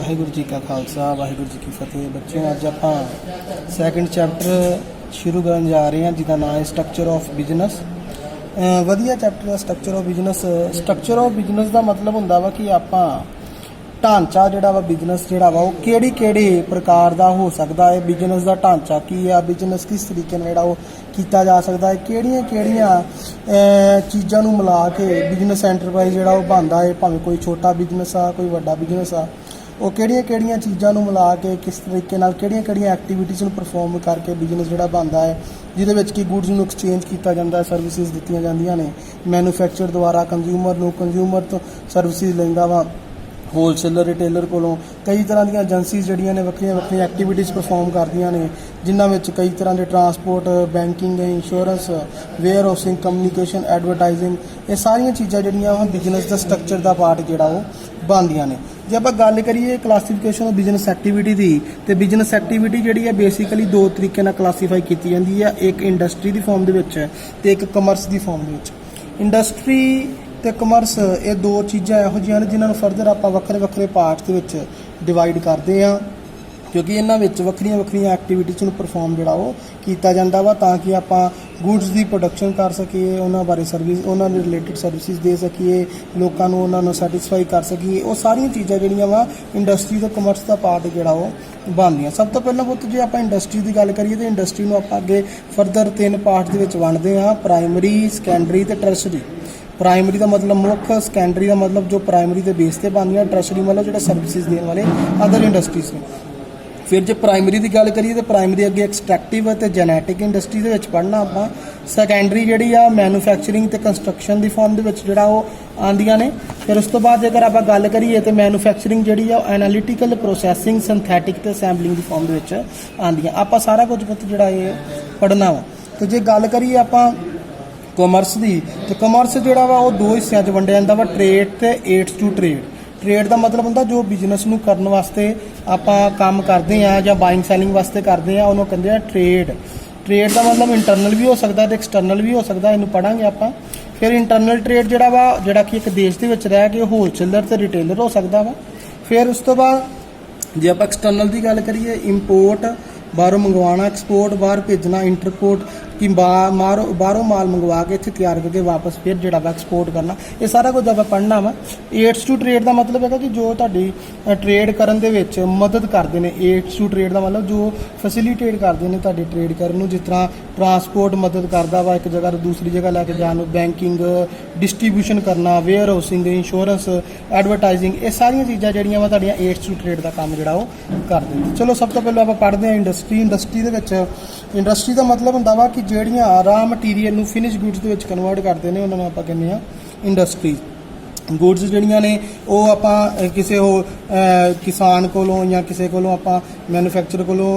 वाहिगुरू जी का खालसा वाहिगुरू जी की फतेह। बच्चों अज आप सैकेंड चैप्टर शुरू करन जा रहे हैं जिसका नाम है स्ट्रक्चर ऑफ बिजनेस। वधिया चैप्टर है structure of business. Structure of business का मतलब होंदा वा कि आप ढांचा जिहड़ा वा बिजनेस जिहड़ा वा वो किहड़े प्रकार का हो सकता है। बिजनेस का ढांचा की है, बिजनेस किस तरीके नाल जिहड़ा वो कीता जा सकता है, किहड़ियां चीज़ों नूं मिला के बिजनेस एंटरप्राइज जिहड़ा वो बनदा है। भावें कोई छोटा बिजनेस आ कोई वड्डा बिजनेस आ, वो किहड़ियां चीज़ों नूं मिला के किस तरीके नाल किहड़ियां एक्टिविटीज़ नूं परफॉर्म करके बिजनेस जिहड़ा बनदा है, जिहदे विच कि गुड्स नूं एक्सचेंज कीता जांदा है, सर्विसिज दित्तियां जांदियां ने मैन्युफैक्चर द्वारा कंज्यूमर तो सर्विसिज लैंदा वा होलसेलर रिटेलर कोलों। कई तरह दी एजेंसीज जिहड़ियां ने वक्रियां एक्टिविटीज़ परफॉर्म करदियां ने, जिन्हां विच कई तरह के transport, banking, insurance, warehousing, communication, advertising, ये सारियां चीज़ां जिहड़ियां बिजनेस का स्ट्रक्चर का पार्ट जिहड़ा वो बनदियां ने। जे आप गल करिए क्लासीफिकेशन ऑफ बिजनेस एक्टिविटी की, तो बिजनेस एक्टिविटी जिहड़ी है बेसिकली दो तरीके नाल क्लासीफाई की जाती है, एक इंडस्ट्री की फॉर्म दे विच ते एक कमर्स की फॉर्म दे विच। इंडस्ट्री तो कमर्स ये दो चीज़ां इहो जिहियां ने जिन्हां नूं फरदर आप वक्रे पार्ट्स दे विच डिवाइड करते हैं, क्योंकि इन्हां विच वक्रियां एक्टिविटीज़ नूं परफॉर्म जिहड़ा वो कीता जांदा वा ताकि आप गुड्स की प्रोडक्शन कर सकीए, उन्हां बारे सर्विस उन्हां दे रिलेटिड सर्विसिज दे सकीए, लोकां नूं उन्हां नूं सैटिस्फाई कर सकीए। वो सारियां चीज़ां जिहड़ियां वा इंडस्ट्री तो कमर्स का पार्ट जिहड़ा वो बनदियां। सब तो पहलां पुत्त जे आप इंडस्ट्री की गल करिए तो इंडस्ट्री नूं आप अगे फरदर 3 पार्ट दे विच वंडदे हां, प्राइमरी, सैकेंडरी ते टर्शरी। प्राइमरी का मतलब मुख, सैकेंडरी का मतलब जो प्राइमरी के बेस पर बनदियां, टर्शरी मतलब जो सर्विसिज देने वाले अदर इंडस्ट्रीज ने। फिर जो प्राइमरी की गल करिए तो प्राइमरी अगे एक्सट्रैक्टिव ते जेनैटिक इंडस्ट्री दे विच पढ़ना आपां। सैकेंडरी जिहड़ी आ मैन्युफैक्चरिंग ते कंस्ट्रक्शन की फॉर्म दे विच जिहड़ा वो आंदियां ने। फिर उस तो बाद जेकर आप गल करिए तो मैन्युफैक्चरिंग जिहड़ी आ एनालिटिकल प्रोसैसिंग, सिंथैटिक ते असैंबलिंग की फॉर्म दे विच आंदियां। आपां सारा कुछ पुत्त जिहड़ा ये पढ़ना वा। तो जे गल करिए आपां कॉमर्स की, तो कॉमर्स जोड़ा वा दो हिस्सों में वंडिया जाता वा, ट्रेड तो एड्स टू ट्रेड। ट्रेड का मतलब होंगे जो बिजनेस नूं करने वास्ते आप काम करते हैं या बाइंग सैलिंग वास्ते करते हैं, उन्होंने कहते हैं ट्रेड। ट्रेड का मतलब इंटरनल भी हो सकता है तो एक्सटर्नल भी हो सकता है, इनू पढ़ांगे आप। फिर इंटरनल ट्रेड जोड़ा वा जोड़ा कि एक देश के विच रह के होलसेलर तो रिटेलर हो सकता वा। फिर उस तो बाद जे आप एक्सटर्नल की गल करिए, इंपोर्ट बाहरों मंगवाना, एक्सपोर्ट बाहर भेजना, इंटरपोर्ट कि बाहरों माल मंगवा के इत्थे तैयार करके वापस फिर जो एक्सपोर्ट करना, ये सारा कुछ आप पढ़ना वा। एड्स टू ट्रेड का मतलब है कि जो तुहाडी ट्रेड करन दे विच मदद करते हैं। एड्स टू ट्रेड का मतलब जो फैसिलिटेट करते हैं तुहाडी ट्रेड करन नूं, जिस तरह ट्रांसपोर्ट मदद करता वा एक जगह तो दूसरी जगह लैके जान, बैंकिंग, डिस्ट्रीब्यूशन करना, वेयर हाउसिंग, इंश्योरेंस, एडवरटाइजिंग, ये सारियां चीज़ां जिहड़ियां वा तुहाडियां एड्स टू ट्रेड का काम जिहड़ा वो करते हैं। चलो सब तो पहले आप पढ़ते हैं इंडस्ट्री। इंडस्ट्री दे विच इंडस्ट्री का मतलब होंदा वा कि ਜਿਹੜੀਆਂ रा मटीरीयल ਨੂੰ ਫਿਨਿਸ਼ ਗੁੱਡਸ ਦੇ ਵਿੱਚ ਕਨਵਰਟ ਕਰਦੇ ਨੇ, ਉਹਨਾਂ ਨੂੰ ਆਪਾਂ ਕਹਿੰਦੇ ਆ ਇੰਡਸਟਰੀ। गुड्स ਜਿਹੜੀਆਂ ਨੇ ਉਹ ਆਪਾਂ ਕਿਸੇ किसान ਕੋਲੋਂ ਜਾਂ ਕਿਸੇ ਕੋਲੋਂ ਆਪਾਂ मैन्युफैक्चर ਕੋਲੋਂ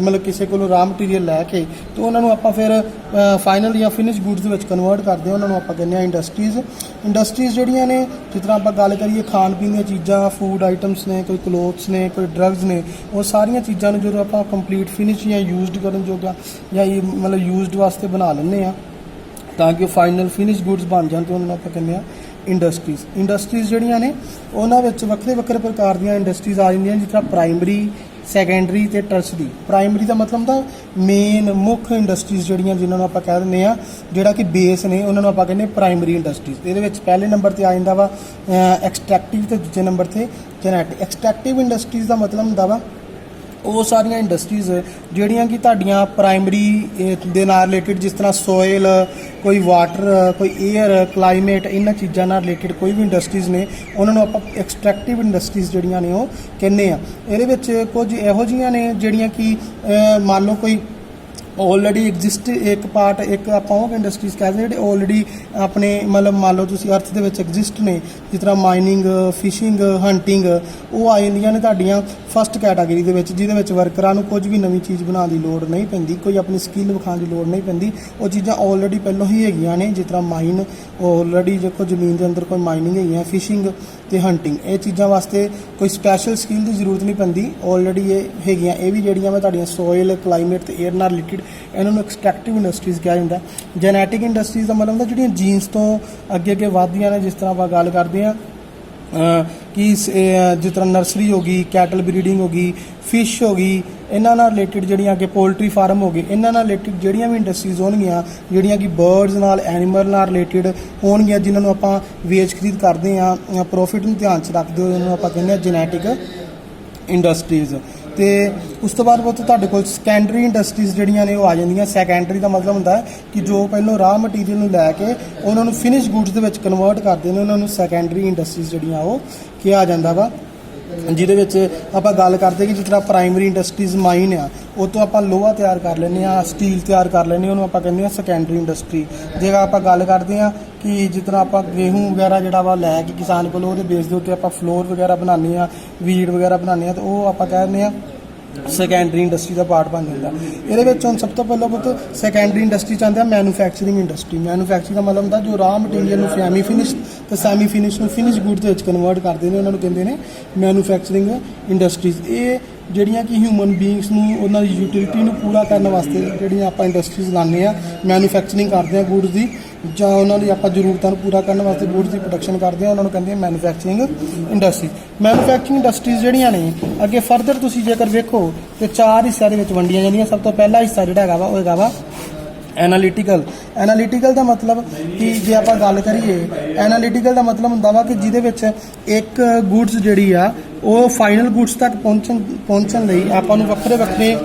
मतलब ਕਿਸੇ ਕੋਲੋਂ रा मटीरीयल ਲੈ ਕੇ तो ਉਹਨਾਂ ਨੂੰ ਆਪਾਂ ਫਿਰ फाइनल ਜਾਂ ਫਿਨਿਸ਼ ਗੁੱਡਸ ਦੇ ਵਿੱਚ ਕਨਵਰਟ ਕਰਦੇ ਹਾਂ, ਉਹਨਾਂ ਨੂੰ ਆਪਾਂ ਕਹਿੰਦੇ ਆ ਇੰਡਸਟਰੀਜ਼। ਇੰਡਸਟਰੀਜ਼ ਜਿਹੜੀਆਂ ਨੇ ਜਿਸ ਤਰ੍ਹਾਂ ਆਪਾਂ ਗੱਲ ਕਰੀਏ ਖਾਣ ਪੀਣ ਦੀਆਂ ਚੀਜ਼ਾਂ, ਫੂਡ ਆਈਟਮਸ ਨੇ, ਕੋਈ ਕਲੋਥਸ ਨੇ, ਕੋਈ ਡਰੱਗਸ ਨੇ, ਉਹ ਸਾਰੀਆਂ ਚੀਜ਼ਾਂ ਨੂੰ ਜਦੋਂ ਆਪਾਂ ਕੰਪਲੀਟ ਫਿਨਿਸ਼ ਜਾਂ ਯੂਜ਼ਡ ਕਰਨ ਜੋਗਾ ਜਾਂ मतलब ਯੂਜ਼ਡ ਵਾਸਤੇ ਬਣਾ ਲੈਂਦੇ ਆ ਤਾਂ ਕਿ ਉਹ ਫਾਈਨਲ ਫਿਨਿਸ਼ ਗੁੱਡਸ ਬਣ ਜਾਣ, ਤੇ ਉਹਨਾਂ ਨੂੰ ਆਪਾਂ ਕਹਿੰਦੇ ਆ इंडस्ट्रीज़। इंडस्ट्रीज़ जिहड़ियां ने उन्हां विच वक्रे प्रकार दीयां इंडस्ट्रीज़ आ जांदियां, जिस तरह प्राइमरी, सैकेंडरी ते टर्शरी। प्राइमरी का मतलब होंदा मेन मुख्य इंडस्ट्रीज़ जिहड़ियां जिन्हां नूं आपां कह दिंदे आ जिहड़ा कि बेस ने, उन्हां नूं आपां कहने प्राइमरी इंडस्ट्रीज़। इहदे विच पहले नंबर ते आ जांदा वा एक्सट्रैक्टिव ते दूजे नंबर ते जेनैटिक। एक्सट्रैक्टिव इंडस्ट्रीज़ का मतलब होंदा वा वो सारियां इंडस्ट्रीज़ जिहड़ियां कि तुहाडियां प्राइमरी दे नाल रिलेटिड, जिस तरह सोयल, कोई वाटर, कोई एयर, क्लाइमेट, इन्हां चीज़ां नाल रिलेटिड कोई भी इंडस्ट्रीज़ ने उन्हां नूं आपां एक्सट्रैक्टिव इंडस्ट्रीज़ जिहड़ियां ने वो कहने आ। इहदे विच कुछ इहो जिहियां ने जिहड़ियां कि मान लो कोई ऑलरेडी एग्जिस्ट एक पार्ट, एक आपां वो इंडस्ट्रीज़ कहते हैं जिहड़े ऑलरेडी अपने मतलब मान लो तुसीं अर्थ दे विच एग्जिस्ट ने, जिस तरह माइनिंग, फिशिंग, हंटिंग, वो आ जांदियां ने तुहाडियां फस्ट कैटागरी दे विच, जिहदे विच वर्करां नूं कुछ भी नवीं चीज़ बनाउण दी लोड़ नहीं पैंदी, कोई अपनी स्किल विखाउण दी लोड़ नहीं पैंदी। वो चीज़ां ऑलरेडी पहलों ही हैगियां ने, जिस तरह माइन ऑलरेडी देखो जमीन के अंदर कोई माइनिंग है, फिशिंग ते हंटिंग, ये चीज़ों वास्ते कोई स्पैशल स्किल की जरूरत नहीं पैंदी, ऑलरेडी ये हैगियां। ये भी जिहड़ियां तुहाडियां सोयल, क्लाइमेट ते एयर नाल रिलेटिड इन्होंने एक्सट्रैक्टिव इंडस्ट्रीज़ कहा जाता है। जेनैटिक इंडस्ट्रीज़ का मतलब होंदा जिहड़ियां जीन्स तो अगे अगे वधदियां ने, जिस तरह आप गल करते हैं ਕਿ ਜਿਸ ਤਰ੍ਹਾਂ ਨਰਸਰੀ ਹੋ ਗਈ, ਕੈਟਲ ਬਰੀਡਿੰਗ ਹੋ ਗਈ, ਫਿਸ਼ ਹੋ ਗਈ, ਇਹਨਾਂ ਨਾਲ ਰਿਲੇਟਡ ਜਿਹੜੀਆਂ ਅੱਗੇ ਪੋਲਟਰੀ ਫਾਰਮ ਹੋ ਗਏ, ਇਹਨਾਂ ਨਾਲ ਰਿਲੇਟਡ ਜਿਹੜੀਆਂ ਵੀ ਇੰਡਸਟਰੀਜ਼ ਹੋਣਗੀਆਂ, ਜਿਹੜੀਆਂ ਕਿ ਬਰਡਸ ਨਾਲ, ਐਨੀਮਲ ਨਾਲ ਰਿਲੇਟਡ ਹੋਣਗੀਆਂ, ਜਿਨ੍ਹਾਂ ਨੂੰ ਆਪਾਂ ਵੇਚ ਖਰੀਦ ਕਰਦੇ ਹਾਂ, ਪ੍ਰੋਫਿਟ ਨੂੰ ਧਿਆਨ 'ਚ ਰੱਖਦੇ ਹੋਏ ਉਹਨੂੰ ਆਪਾਂ ਕਹਿੰਦੇ ਹਾਂ ਜੈਨੇਟਿਕ ਇੰਡਸਟਰੀਜ਼। ਤੇ ਉਸ ਤੋਂ ਬਾਅਦ ਤੁਹਾਡੇ ਕੋਲ ਸੈਕੰਡਰੀ ਇੰਡਸਟਰੀਜ਼ ਜਿਹੜੀਆਂ ਨੇ ਉਹ ਆ ਜਾਂਦੀਆਂ। ਸੈਕੰਡਰੀ ਦਾ ਮਤਲਬ ਹੁੰਦਾ ਹੈ ਕਿ ਜੋ ਪਹਿਲੋਂ ਰਾਹ ਮਟੀਰੀਅਲ ਨੂੰ ਲੈ ਕੇ ਉਹਨਾਂ ਨੂੰ ਫਿਨਿਸ਼ ਗੁੱਡਸ ਦੇ ਵਿੱਚ ਕਨਵਰਟ ਕਰਦੇ ਨੇ, ਉਹਨਾਂ ਨੂੰ ਸੈਕੰਡਰੀ ਇੰਡਸਟਰੀਜ਼ ਜਿਹੜੀਆਂ ਉਹ ਕਿਹਾ ਜਾਂਦਾ ਵਾ। ਜਿਹਦੇ ਵਿੱਚ ਆਪਾਂ ਗੱਲ ਕਰਦੇ ਕਿ ਜਿਸ ਤਰ੍ਹਾਂ ਪ੍ਰਾਇਮਰੀ ਇੰਡਸਟਰੀਜ਼ ਮਾਈਨ ਆ, ਉਹ ਤੋਂ ਆਪਾਂ ਲੋਹਾ ਤਿਆਰ ਕਰ ਲੈਂਦੇ ਹਾਂ, ਸਟੀਲ ਤਿਆਰ ਕਰ ਲੈਂਦੇ ਹਾਂ, ਉਹਨੂੰ ਆਪਾਂ ਕਹਿੰਦੇ ਹਾਂ ਸੈਕੰਡਰੀ ਇੰਡਸਟਰੀ। ਜੇ ਆਪਾਂ ਗੱਲ ਕਰਦੇ ਹਾਂ ਕਿ ਜਿਸ ਤਰ੍ਹਾਂ ਆਪਾਂ ਗੇਹੂੰ ਵਗੈਰਾ ਜਿਹੜਾ ਵਾ ਲੈ ਕੇ ਕਿਸਾਨ ਕੋਲ ਉਹਦੇ ਬੇਸ ਦੇ ਉੱਤੇ ਆਪਾਂ ਫਲੋਰ ਵਗੈਰਾ ਬਣਾਉਂਦੇ ਹਾਂ, ਵੀਟ ਵਗੈਰਾ ਬਣਾਉਂਦੇ ਹਾਂ, ਤਾਂ ਉਹ ਆਪਾਂ ਕਹਿੰਦੇ ਹਾਂ ਸੈਕੰਡਰੀ ਇੰਡਸਟਰੀ ਦਾ ਪਾਰਟ ਬਣ ਜਾਂਦਾ। ਇਹਦੇ ਵਿੱਚ ਹੁਣ ਸਭ ਤੋਂ ਪਹਿਲਾਂ ਬਹੁਤ ਸੈਕੰਡਰੀ ਇੰਡਸਟਰੀ 'ਚ ਆਉਂਦੇ ਆ ਮੈਨੂਫੈਕਚਰਿੰਗ ਇੰਡਸਟਰੀ। ਮੈਨੂਫੈਕਚਰਿੰਗ ਦਾ ਮਤਲਬ ਹੁੰਦਾ ਜੋ ਰਾਹ ਮਟੀਰੀਅਲ ਨੂੰ ਸੈਮੀ ਫਿਨਿਸ਼ ਤੇ ਸੈਮੀ ਫਿਨਿਸ਼ ਨੂੰ ਫਿਨਿਸ਼ ਗੁੱਡ ਦੇ ਵਿੱਚ ਕਨਵਰਟ ਕਰਦੇ ਨੇ, ਉਹਨਾਂ ਨੂੰ ਕਹਿੰਦੇ ਨੇ ਮੈਨੂਫੈਕਚਰਿੰਗ ਇੰਡਸਟਰੀਜ਼। ਇਹ ਜਿਹੜੀਆਂ ਕਿ ਹਿਊਮਨ ਬੀਇੰਗਸ ਨੂੰ ਉਹਨਾਂ ਦੀ ਯੂਟਿਲਿਟੀ ਨੂੰ ਪੂਰਾ ਕਰਨ ਵਾਸਤੇ ਜਿਹੜੀਆਂ ਆਪਾਂ ਇੰਡਸਟਰੀਜ਼ ਲਾਉਂਦੇ ਆ, ਮੈਨੂਫੈਕਚਰਿੰਗ ਕਰਦੇ ਆ ਗੁੱਡਸ ਦੀ, ਜਾਂ ਉਹਨਾਂ ਦੀ ਆਪਾਂ ਜ਼ਰੂਰਤਾਂ ਨੂੰ ਪੂਰਾ ਕਰਨ ਵਾਸਤੇ ਗੁੱਡਸ ਦੀ ਪ੍ਰੋਡਕਸ਼ਨ ਕਰਦੇ ਆ, ਉਹਨਾਂ ਨੂੰ ਕਹਿੰਦੇ ਆ ਮੈਨੂਫੈਕਚਰਿੰਗ ਇੰਡਸਟਰੀ। ਮੈਨੂਫੈਕਚਰਿੰਗ ਇੰਡਸਟਰੀਜ਼ ਜਿਹੜੀਆਂ ਨੇ ਅੱਗੇ ਫਰਦਰ ਤੁਸੀਂ ਜੇਕਰ ਵੇਖੋ ਤੇ 4 ਹਿੱਸਿਆਂ ਦੇ ਵਿੱਚ ਵੰਡੀਆਂ ਜਾਂਦੀਆਂ। ਸਭ ਤੋਂ ਪਹਿਲਾ ਹਿੱਸਾ ਜਿਹੜਾ ਹੈਗਾ ਵਾ ਉਹ ਹੈਗਾ ਵਾ ਐਨਾਲੀਟੀਕਲ। ਐਨਾਲੀਟੀਕਲ ਦਾ ਮਤਲਬ ਕਿ ਜੇ ਆਪਾਂ ਗੱਲ ਕਰੀਏ, ਐਨਾਲੀਟੀਕਲ ਦਾ ਮਤਲਬ ਹੁੰਦਾ ਵਾ ਕਿ ਜਿਹਦੇ ਵਿੱਚ ਇੱਕ ਗੁੱਡਸ ਜਿਹੜੀ ਆ ਉਹ ਫਾਈਨਲ ਗੁੱਡਸ ਤੱਕ ਪਹੁੰਚਣ ਲਈ ਆਪਾਂ ਨੂੰ ਵੱਖਰੇ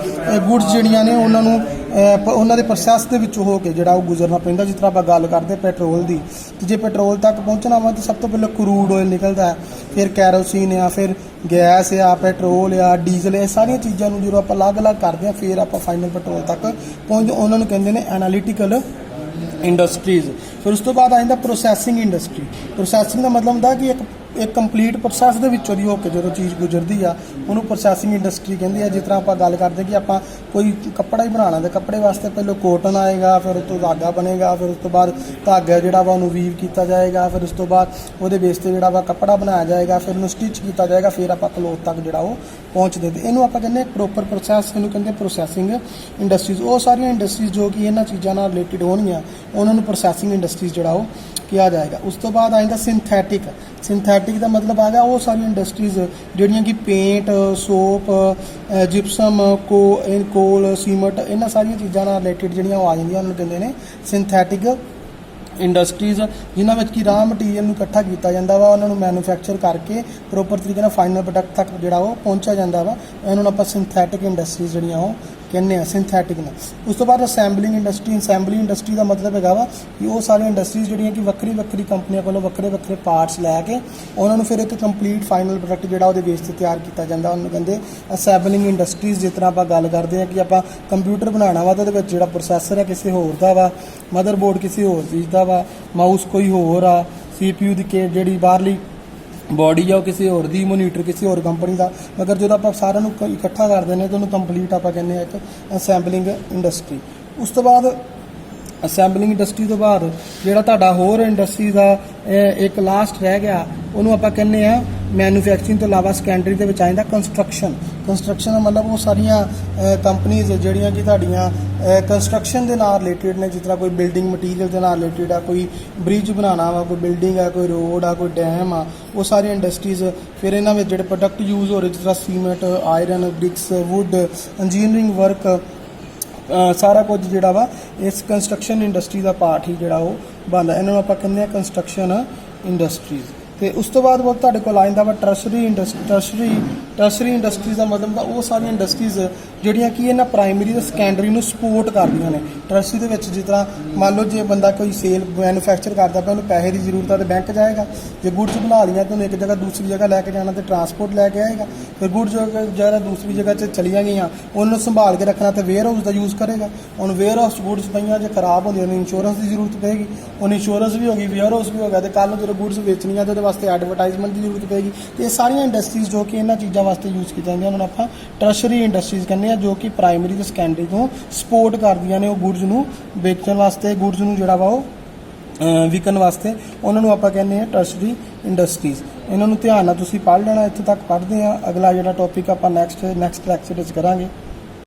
ਗੁੱਡਸ ਜਿਹੜੀਆਂ ਨੇ ਉਹਨਾਂ ਨੂੰ ਉਹਨਾਂ ਦੇ ਪ੍ਰੋਸੈਸ ਦੇ ਵਿੱਚੋਂ ਹੋ ਕੇ ਜਿਹੜਾ ਉਹ ਗੁਜ਼ਰਨਾ ਪੈਂਦਾ। ਜਿਸ ਤਰ੍ਹਾਂ ਆਪਾਂ ਗੱਲ ਕਰਦੇ ਪੈਟਰੋਲ ਦੀ, ਤੇ ਜੇ ਪੈਟਰੋਲ ਤੱਕ ਪਹੁੰਚਣਾ ਵਾ ਤਾਂ ਸਭ ਤੋਂ ਪਹਿਲਾਂ ਕਰੂਡ ਆਇਲ ਨਿਕਲਦਾ, ਫਿਰ ਕੈਰੋਸੀਨ ਆ, ਫਿਰ ਗੈਸ ਆ, ਪੈਟਰੋਲ ਆ, ਡੀਜ਼ਲ, ਇਹ ਸਾਰੀਆਂ ਚੀਜ਼ਾਂ ਨੂੰ ਜਦੋਂ ਆਪਾਂ ਅਲੱਗ-ਅਲੱਗ ਕਰਦੇ ਹਾਂ ਫਿਰ ਆਪਾਂ ਫਾਈਨਲ ਪੈਟਰੋਲ ਤੱਕ ਉਹਨਾਂ ਨੂੰ ਕਹਿੰਦੇ ਨੇ ਐਨਾਲੀਟੀਕਲ ਇੰਡਸਟਰੀਜ਼। ਫਿਰ ਉਸ ਤੋਂ ਬਾਅਦ ਆ ਜਾਂਦਾ ਪ੍ਰੋਸੈਸਿੰਗ ਇੰਡਸਟਰੀ। ਪ੍ਰੋਸੈਸਿੰਗ ਦਾ ਮਤਲਬ ਹੁੰਦਾ ਕਿ ਇੱਕ ਕੰਪਲੀਟ ਪ੍ਰੋਸੈਸ ਦੇ ਵਿੱਚੋਂ ਦੀ ਹੋ ਕੇ ਜਦੋਂ ਚੀਜ਼ ਗੁਜ਼ਰਦੀ ਆ ਉਹਨੂੰ ਪ੍ਰੋਸੈਸਿੰਗ ਇੰਡਸਟਰੀ ਕਹਿੰਦੇ ਆ। ਜਿਸ ਤਰ੍ਹਾਂ ਆਪਾਂ ਗੱਲ ਕਰਦੇ ਕਿ ਆਪਾਂ ਕੋਈ ਕੱਪੜਾ ਹੀ ਬਣਾਉਣਾ, ਤੇ ਕੱਪੜੇ ਵਾਸਤੇ ਪਹਿਲਾਂ ਕੋਟਨ ਆਏਗਾ, ਫਿਰ ਉਸ ਤੋਂ ਧਾਗਾ ਬਣੇਗਾ, ਫਿਰ ਉਸ ਤੋਂ ਬਾਅਦ ਧਾਗਾ ਜਿਹੜਾ ਵਾ ਉਹਨੂੰ ਵੀਵ ਕੀਤਾ ਜਾਏਗਾ, ਫਿਰ ਉਸ ਤੋਂ ਬਾਅਦ ਉਹਦੇ ਬੇਸ 'ਤੇ ਜਿਹੜਾ ਵਾ ਕੱਪੜਾ ਬਣਾਇਆ ਜਾਏਗਾ, ਫਿਰ ਉਹਨੂੰ ਸਟਿਚ ਕੀਤਾ ਜਾਏਗਾ, ਫਿਰ ਆਪਾਂ ਕਲੋਥ ਤੱਕ ਜਿਹੜਾ ਉਹ ਪਹੁੰਚਦੇ। ਤੇ ਇਹਨੂੰ ਆਪਾਂ ਕਹਿੰਦੇ ਪ੍ਰੋਪਰ ਪ੍ਰੋਸੈਸ, ਇਹਨੂੰ ਕਹਿੰਦੇ ਪ੍ਰੋਸੈਸਿੰਗ ਇੰਡਸਟਰੀਜ਼। ਉਹ ਸਾਰੀਆਂ ਇੰਡਸਟਰੀਜ਼ ਜੋ ਕਿ ਇਹਨਾਂ ਚੀਜ਼ਾਂ ਨਾਲ ਰਿਲੇਟਡ ਹੋਣਗੀਆਂ ਉਹਨਾਂ ਨੂੰ ਪ੍ਰੋਸੈਸਿੰਗ ਇੰਡਸਟਰੀਜ਼ ਜਿਹੜਾ ਉਹ ਕਿਹਾ ਜਾਏਗਾ। ਉਸ ਤੋਂ ਬਾਅਦ ਆ ਜਾਂਦਾ ਸਿੰਥੈਟਿਕ। ਸਿੰਥੈਟਿਕ ਦਾ ਮਤਲਬ ਆ ਗਿਆ ਉਹ ਸਾਰੀਆਂ ਇੰਡਸਟਰੀਜ਼ ਜਿਹੜੀਆਂ ਕਿ ਪੇਂਟ, ਸੋਪ, ਜਿਪਸਮ, ਕੋਲ, ਸੀਮਟ, ਇਹਨਾਂ ਸਾਰੀਆਂ ਚੀਜ਼ਾਂ ਨਾਲ ਰਿਲੇਟਡ ਜਿਹੜੀਆਂ ਉਹ ਆ ਜਾਂਦੀਆਂ, ਉਹਨਾਂ ਨੂੰ ਕਹਿੰਦੇ ਨੇ ਸਿੰਥੈਟਿਕ ਇੰਡਸਟਰੀਜ਼। ਜਿਨ੍ਹਾਂ ਵਿੱਚ ਕਿ ਰਾਹ ਮਟੀਰੀਅਲ ਨੂੰ ਇਕੱਠਾ ਕੀਤਾ ਜਾਂਦਾ ਵਾ, ਉਹਨਾਂ ਨੂੰ ਮੈਨੂਫੈਕਚਰ ਕਰਕੇ ਪ੍ਰੋਪਰ ਤਰੀਕੇ ਨਾਲ ਫਾਈਨਲ ਪ੍ਰੋਡਕਟ ਤੱਕ ਜਿਹੜਾ ਉਹ ਪਹੁੰਚਿਆ ਜਾਂਦਾ ਵਾ, ਇਹਨਾਂ ਨੂੰ ਆਪਾਂ ਸਿੰਥੈਟਿਕ ਇੰਡਸਟਰੀਜ਼ ਜਿਹੜੀਆਂ ਉਹ ਕਹਿੰਦੇ ਆ ਸਿੰਥੈਟਿਕ ਨਾਲ। ਉਸ ਤੋਂ ਬਾਅਦ ਅਸੈਂਬਲਿੰਗ ਇੰਡਸਟਰੀ। ਅਸੈਂਬਲਿੰਗ ਇੰਡਸਟਰੀ ਦਾ ਮਤਲਬ ਹੈਗਾ ਵਾ ਕਿ ਉਹ ਸਾਰੀਆਂ ਇੰਡਸਟਰੀਜ਼ ਜਿਹੜੀਆਂ ਕਿ ਵੱਖਰੀ ਕੰਪਨੀਆਂ ਕੋਲੋਂ ਵੱਖਰੇ ਪਾਰਟਸ ਲੈ ਕੇ ਉਹਨਾਂ ਨੂੰ ਫਿਰ ਇੱਕ ਕੰਪਲੀਟ ਫਾਈਨਲ ਪ੍ਰੋਡਕਟ ਜਿਹੜਾ ਉਹਦੇ ਬੇਸ 'ਤੇ ਤਿਆਰ ਕੀਤਾ ਜਾਂਦਾ, ਉਹਨੂੰ ਕਹਿੰਦੇ ਅਸੈਂਬਲਿੰਗ ਇੰਡਸਟਰੀਜ਼। ਜਿਸ ਤਰ੍ਹਾਂ ਆਪਾਂ ਗੱਲ ਕਰਦੇ ਹਾਂ ਕਿ ਆਪਾਂ ਕੰਪਿਊਟਰ ਬਣਾਉਣਾ ਵਾ ਤਾਂ ਉਹਦੇ ਵਿੱਚ ਜਿਹੜਾ ਪ੍ਰੋਸੈਸਰ ਹੈ ਕਿਸੇ ਹੋਰ ਦਾ ਵਾ, ਮਦਰਬੋਰਡ ਕਿਸੇ ਹੋਰ ਚੀਜ਼ ਦਾ ਵਾ, ਮਾਊਸ ਕੋਈ ਹੋਰ ਆ, CPU ਦੀ ਜਿਹੜੀ ਬਾਹਰਲੀ ਬੋਡੀ ਆ ਉਹ ਕਿਸੇ ਹੋਰ ਦੀ, ਮੋਨੀਟਰ ਕਿਸੇ ਹੋਰ ਕੰਪਨੀ ਦਾ। ਮਗਰ ਜਦੋਂ ਆਪਾਂ ਸਾਰਿਆਂ ਨੂੰ ਇਕੱਠਾ ਕਰਦੇ ਨੇ ਤਾਂ ਉਹਨੂੰ ਕੰਪਲੀਟ ਆਪਾਂ ਕਹਿੰਦੇ ਆ ਇੱਕ ਅਸੈਂਬਲਿੰਗ ਇੰਡਸਟਰੀ। ਉਸ ਤੋਂ ਬਾਅਦ ਅਸੈਂਬਲਿੰਗ ਇੰਡਸਟਰੀ ਤੋਂ ਬਾਅਦ ਜਿਹੜਾ ਤੁਹਾਡਾ ਹੋਰ ਇੰਡਸਟਰੀ ਦਾ ਇੱਕ ਲਾਸਟ ਰਹਿ ਗਿਆ, ਉਹਨੂੰ ਆਪਾਂ ਕਹਿੰਦੇ ਆ ਮੈਨੂਫੈਕਚਰਿੰਗ ਤੋਂ ਇਲਾਵਾ ਸੈਕੰਡਰੀ ਦੇ ਵਿੱਚ ਆ ਜਾਂਦਾ ਕੰਸਟਰਕਸ਼ਨ। ਕੰਸਟਰਕਸ਼ਨ ਦਾ ਮਤਲਬ ਉਹ ਸਾਰੀਆਂ ਕੰਪਨੀਜ਼ ਜਿਹੜੀਆਂ ਕਿ ਤੁਹਾਡੀਆਂ ਕੰਸਟਰਕਸ਼ਨ ਦੇ ਨਾਲ ਰਿਲੇਟਡ ਨੇ, ਜਿਸ ਤਰ੍ਹਾਂ ਕੋਈ ਬਿਲਡਿੰਗ ਮਟੀਰੀਅਲ ਦੇ ਨਾਲ ਰਿਲੇਟਡ ਆ, ਕੋਈ ਬ੍ਰਿਜ ਬਣਾਉਣਾ ਵਾ, ਕੋਈ ਬਿਲਡਿੰਗ ਆ, ਕੋਈ ਰੋਡ ਆ, ਕੋਈ ਡੈਮ ਆ, ਉਹ ਸਾਰੀਆਂ ਇੰਡਸਟਰੀਜ਼। ਫਿਰ ਇਹਨਾਂ ਵਿੱਚ ਜਿਹੜੇ ਪ੍ਰੋਡਕਟ ਯੂਜ਼ ਹੋ ਰਹੇ ਜਿਸ ਤਰ੍ਹਾਂ cement, iron, bricks, wood, engineering work, ਸਾਰਾ ਕੁਝ ਜਿਹੜਾ ਵਾ ਇਸ ਕੰਸਟਰਕਸ਼ਨ ਇੰਡਸਟਰੀ ਦਾ ਪਾਰਟ ਹੀ ਜਿਹੜਾ ਉਹ ਬਣਦਾ। ਇਹਨਾਂ ਨੂੰ ਆਪਾਂ ਕਹਿੰਦੇ ਆ ਕੰਸਟਰਕਸ਼ਨ ਇੰਡਸਟਰੀਜ਼। ਤੇ ਉਸ ਤੋਂ ਬਾਅਦ ਤੁਹਾਡੇ ਕੋਲ ਆ ਜਾਂਦਾ ਵਾ ਟਰਸ਼ਰੀ ਇੰਡਸਟਰੀਜ਼ ਦਾ ਮਤਲਬ ਦਾ ਉਹ ਸਾਰੀਆਂ ਇੰਡਸਟਰੀਜ਼ ਜਿਹੜੀਆਂ ਕਿ ਇਹਨਾਂ ਪ੍ਰਾਇਮਰੀ ਤੇ ਸੈਕੰਡਰੀ ਨੂੰ ਸਪੋਰਟ ਕਰਦੀਆਂ ਨੇ। ਟਰਸ਼ਰੀ ਦੇ ਵਿੱਚ ਜਿਸ ਤਰ੍ਹਾਂ ਮੰਨ ਲਓ ਜੇ ਬੰਦਾ ਕੋਈ ਸੇਲ ਮੈਨੂਫੈਕਚਰ ਕਰਦਾ ਪਿਆ, ਉਹਨੂੰ ਪੈਸੇ ਦੀ ਜ਼ਰੂਰਤ ਆ ਤੇ ਬੈਂਕ ਜਾਏਗਾ, ਜੇ ਗੁੱਡਸ ਬਣਾ ਲਈਆਂ ਤਾਂ ਉਹਨੂੰ ਇੱਕ ਜਗ੍ਹਾ ਦੂਸਰੀ ਜਗ੍ਹਾ ਲੈ ਕੇ ਜਾਣਾ ਤੇ ਟਰਾਂਸਪੋਰਟ ਲੈ ਕੇ ਆਏਗਾ, ਫਿਰ ਗੁੱਡਸ ਜਿਹੜਾ ਦੂਸਰੀ ਜਗ੍ਹਾ 'ਚ ਚਲੀਆਂ ਗਈਆਂ ਉਹਨੂੰ ਸੰਭਾਲ ਕੇ ਰੱਖਣਾ ਤੇ ਵੇਅਰ ਹਾਊਸ ਦਾ ਯੂਜ਼ ਕਰੇਗਾ। ਹੁਣ ਵੇਅਰ ਹਾਊਸ ਗੁੱਡਸ ਪਈਆਂ ਜੇ ਖਰਾਬ ਹੁੰਦੀਆਂ ਨੇ ਇੰਸ਼ੋਰੈਂਸ ਦੀ ਜ਼ਰੂਰਤ ਪਏਗੀ, ਹੁਣ ਇੰਸ਼ੋਰੈਂਸ ਵੀ ਹੋ ਗਈ, ਵੇਅਰ ਹਾਊਸ ਵੀ ਹੋ ਗਿਆ, ਤੇ ਕੱਲ੍ਹ ਨੂੰ ਜਦੋਂ ਗੁੱਡਸ ਵੇਚਣੀਆਂ ਤੇ ਉਹਦੇ ਵਾਸਤੇ ਐਡਵਰਟਾਈਜ਼ਮੈਂਟ ਦੀ ਜ਼ਰੂਰਤ ਪਏਗੀ। ਤੇ ਇਹ ਸਾਰੀਆਂ ਇੰਡਸਟਰੀਜ਼ ਜੋ ਕਿ ਇਹਨਾਂ ਚੀਜ਼ਾਂ ਵਾਸਤੇ ਯੂਜ਼ ਕੀਤੀਆਂ ਜਾਂਦੀਆਂ ਉਹਨਾਂ ਨੂੰ ਆਪਾਂ ਟਰਸ਼ਰੀ ਇੰਡਸਟਰੀਜ਼ ਕਹਿੰਦੇ ਆ, ਜੋ ਕਿ ਪ੍ਰਾਇਮਰੀ ਤੇ ਸੈਕੰਡਰੀ ਤੋਂ ਸਪੋਰਟ ਕਰਦੀਆਂ ਨੇ ਉਹ ਗੁੱਡਸ ਨੂੰ ਵੇਚਣ ਵਾਸਤੇ, ਗੁੱਡਸ ਨੂੰ ਜਿਹੜਾ ਵਾ ਉਹ ਵਿਕਣ ਵਾਸਤੇ, ਉਹਨਾਂ ਨੂੰ ਆਪਾਂ ਕਹਿੰਦੇ ਆ ਟਰਸ਼ਰੀ ਇੰਡਸਟਰੀਜ਼। ਇਹਨਾਂ ਨੂੰ ਧਿਆਨ ਨਾਲ ਤੁਸੀਂ ਪੜ੍ਹ ਲੈਣਾ। ਇੱਥੇ ਤੱਕ ਪੜ੍ਹਦੇ ਆ। ਅਗਲਾ ਜਿਹੜਾ ਟੌਪਿਕ ਆਪਾਂ ਨੈਕਸਟ ਲੈਕਚਰ ਵਿੱਚ ਕਰਾਂਗੇ।